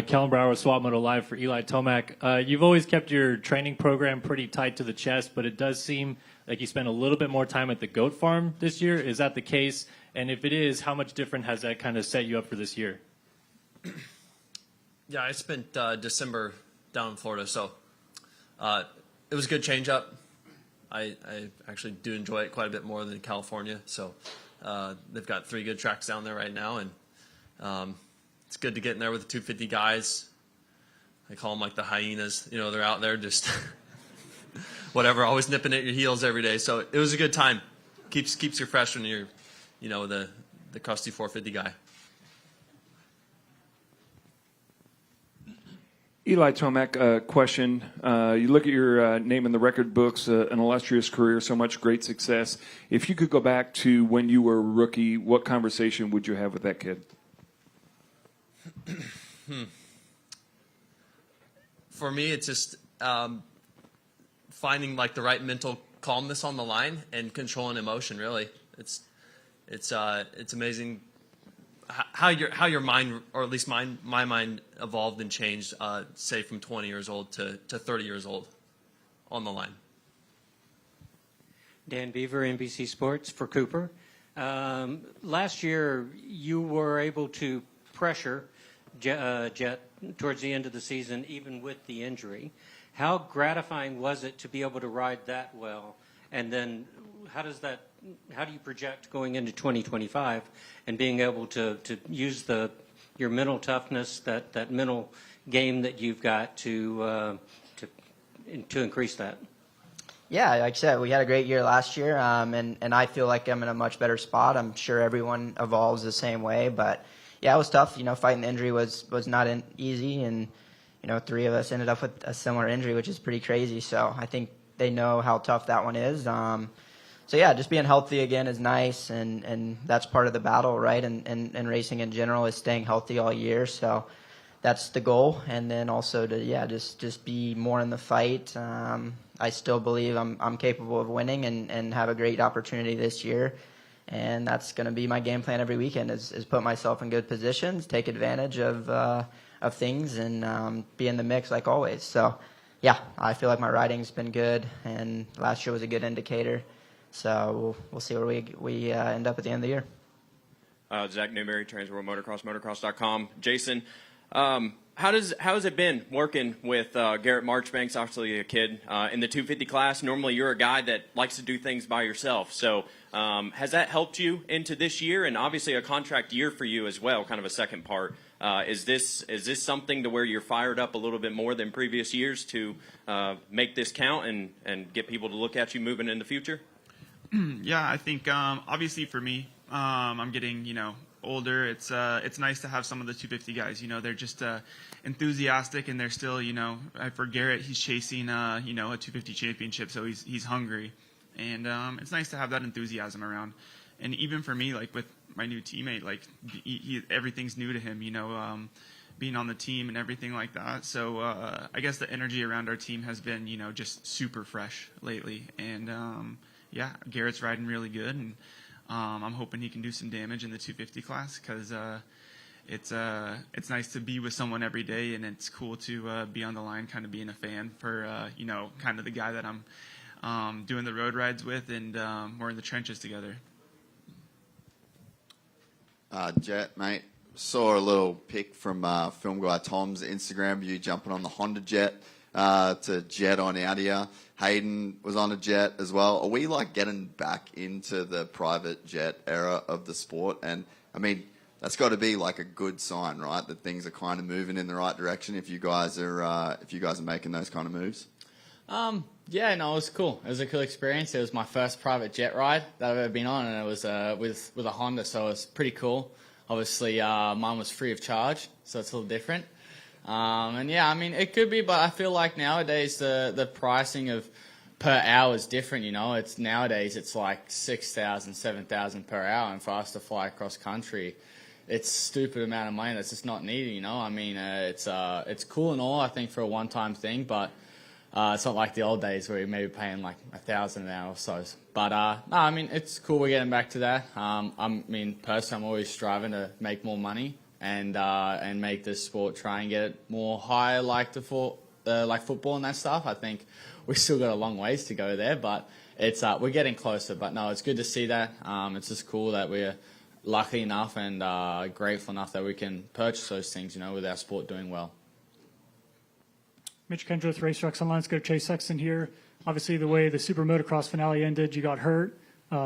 Kellen Brower, Swap Moto Live for Eli Tomac. You've always kept your training program pretty tight to the chest, but it does seem like you spent a little bit more time at the goat farm this year. Is that the case? And if it is, how much different has that kind of set you up for this year? Yeah, I spent December down in Florida, so it was a good change up. I actually do enjoy it quite a bit more than California. So they've got 3 good tracks down there right now, and it's good to get in there with the 250 guys. I call them like the hyenas. You know, they're out there just whatever, always nipping at your heels every day. So it was a good time. Keeps you fresh when you're, you know, the crusty 450 guy. Eli Tomac, question. You look at your name in the record books, an illustrious career, so much great success. If you could go back to when you were a rookie, what conversation would you have with that kid? For me, it's just finding like the right mental calmness on the line and controlling emotion. Really, it's amazing how your mind, or at least my mind, evolved and changed. Say from 20 years old to 30 years old, on the line. Dan Beaver, NBC Sports for Cooper. Last year, you were able to pressure Jet towards the end of the season, even with the injury. How gratifying was it to be able to ride that well? And then how do you project going into 2025 and being able to use your mental toughness, that mental game that you've got to increase that? Yeah, like I said, we had a great year last year, and I feel like I'm in a much better spot. I'm sure everyone evolves the same way, but yeah, it was tough. You know, fighting the injury was not easy, and you know, 3 of us ended up with a similar injury, which is pretty crazy. So I think they know how tough that one is. So yeah, just being healthy again is nice, and that's part of the battle, right? And racing in general is staying healthy all year. So that's the goal, and then also to just be more in the fight. I still believe I'm capable of winning and have a great opportunity this year. And that's going to be my game plan every weekend is put myself in good positions, take advantage of things, and be in the mix like always. So, yeah, I feel like my riding's been good, and last year was a good indicator. So we'll see where we end up at the end of the year. Zach Newberry, Transworld Motocross, motocross.com. Jason, how has it been working with Garrett Marchbanks, obviously a kid in the 250 class? Normally you're a guy that likes to do things by yourself. So has that helped you into this year? And obviously a contract year for you as well, kind of a second part. Is this something to where you're fired up a little bit more than previous years to make this count and get people to look at you moving in the future? Yeah, I think obviously for me, I'm getting, you know, older. It's nice to have some of the 250 guys. You know, they're just enthusiastic, and they're still, you know, for Garrett, he's chasing you know, a 250 championship, so he's hungry, and it's nice to have that enthusiasm around. And even for me, like with my new teammate, like everything's new to him. You know, being on the team and everything like that. So I guess the energy around our team has been, you know, just super fresh lately, and yeah, Garrett's riding really good, and I'm hoping he can do some damage in the 250 class, because it's nice to be with someone every day, and it's cool to be on the line, kind of being a fan for you know, kind of the guy that I'm doing the road rides with, and we're in the trenches together. Jet, mate, saw a little pic from film guy Tom's Instagram of you jumping on the Honda Jet to Jet on out here. Hayden was on a jet as well. Are we like getting back into the private jet era of the sport? And I mean, that's got to be like a good sign, right? That things are kind of moving in the right direction if you guys are making those kind of moves. Yeah, no, it was cool. It was a cool experience. It was my first private jet ride that I've ever been on, and it was with a Honda, so it was pretty cool. Obviously, mine was free of charge, so it's a little different. And yeah, I mean, it could be, but I feel like nowadays the pricing of per hour is different. You know, nowadays it's like 6,000, 7,000 per hour, and for us to fly across country, it's a stupid amount of money that's just not needed. You know, I mean, it's cool and all, I think, for a one-time thing, but it's not like the old days where you're maybe paying like 1,000 an hour or so. But no, I mean, it's cool we're getting back to that. I mean, personally, I'm always striving to make more money and make this sport, try and get it more higher like football and that stuff. I think we still got a long ways to go there, but we're getting closer. But no, it's good to see that. It's just cool that we're lucky enough and grateful enough that we can purchase those things, you know, with our sport doing well. Mitch Kendrick, Race Trucks Online. Let's go to Chase Sexton here. Obviously, the way the Super Motocross finale ended, you got hurt,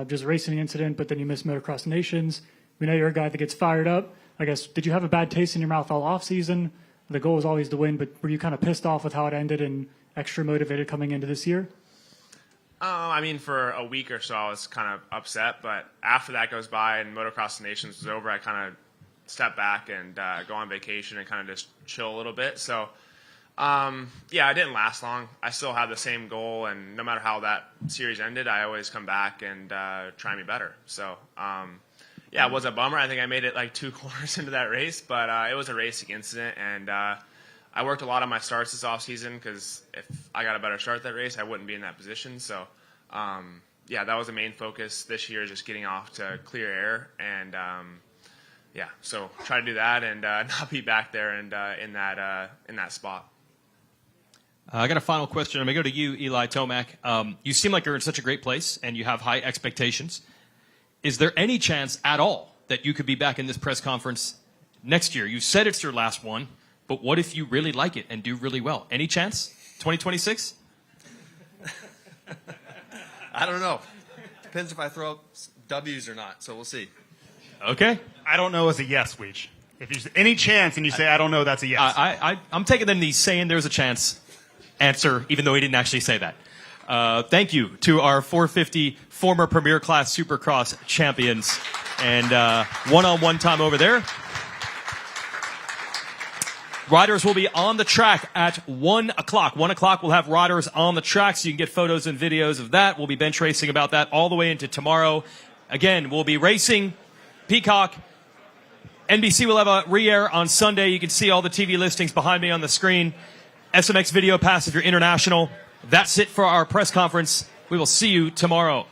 just a racing incident, but then you missed Motocross Nations. We know you're a guy that gets fired up. I guess, did you have a bad taste in your mouth all off season? The goal was always to win, but were you kind of pissed off with how it ended and extra motivated coming into this year? I mean, for a week or so, I was kind of upset, but after that goes by and Motocross Nations was over, I kind of stepped back and go on vacation and kind of just chill a little bit. So, yeah, it didn't last long. I still have the same goal, and no matter how that series ended, I always come back and try and be better. So, yeah, it was a bummer. I think I made it like 2 corners into that race, but it was a racing incident, and I worked a lot on my starts this offseason because if I got a better start at that race, I wouldn't be in that position. So, yeah, that was the main focus this year, just getting off to clear air, and yeah, so try to do that and not be back there and in that spot. I got a final question. I'm going to go to you, Eli Tomac. You seem like you're in such a great place, and you have high expectations. Is there any chance at all that you could be back in this press conference next year? You said it's your last one, but what if you really like it and do really well? Any chance? 2026? I don't know. Depends if I throw up W's or not, so we'll see. Okay. I don't know is a yes, Weech. If there's any chance and you say I don't know, that's a yes. I'm taking the saying there's a chance answer, even though he didn't actually say that. Thank you to our 450 former Premier Class Supercross champions. And one-on-one time over there. Riders will be on the track at 1 o'clock. 1 o'clock, we'll have riders on the track, so you can get photos and videos of that. We'll be bench racing about that all the way into tomorrow. Again, we'll be racing Peacock. NBC will have a re-air on Sunday. You can see all the TV listings behind me on the screen. SMX Video Pass if you're international. That's it for our press conference. We will see you tomorrow.